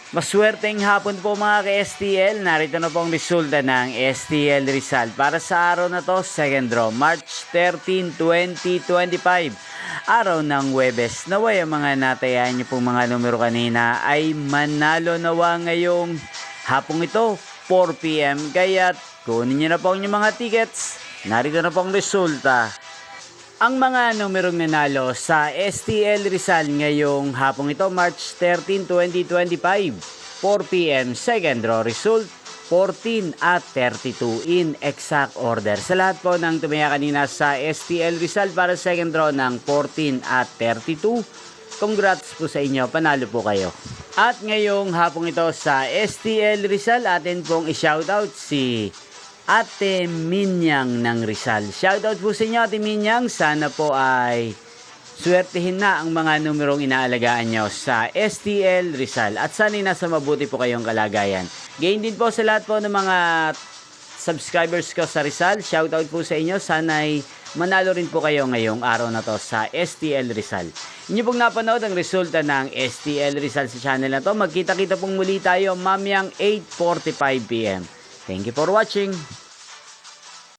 Maswerteng hapon po mga ka-STL. Narito na po ang resulta ng STL Rizal para sa araw na to, second draw, March 13, 2025. Araw ng Huwebes. Naway ang mga natayan niyo pong mga numero kanina ay manalo nawa ngayong hapong ito, 4 PM. Kaya kunin niyo na po ang inyong mga tickets. Narito na po ang resulta. Ang mga numerong nanalo sa STL Rizal ngayong hapong ito, March 13, 2025, 4 PM, second draw result, 14 at 32 in exact order. Sa lahat po ng tumaya kanina sa STL Rizal para second draw ng 14 at 32, congrats po sa inyo, panalo po kayo. At ngayong hapong ito sa STL Rizal, atin pong i-shoutout si Ate Minyang ng Rizal. Shoutout po sa inyo, Ate Minyang. Sana po ay swertihin na ang mga numerong inaalagaan nyo sa STL Rizal. At sana nasa mabuti po kayong kalagayan. Gain din po sa lahat po ng mga subscribers ko sa Rizal. Shoutout po sa inyo. Sana ay manalo rin po kayo ngayong araw na to sa STL Rizal. Inyo pong napanood ang resulta ng STL Rizal sa channel na to. Magkita-kita pong muli tayo mamayang 8:45 PM. Thank you for watching.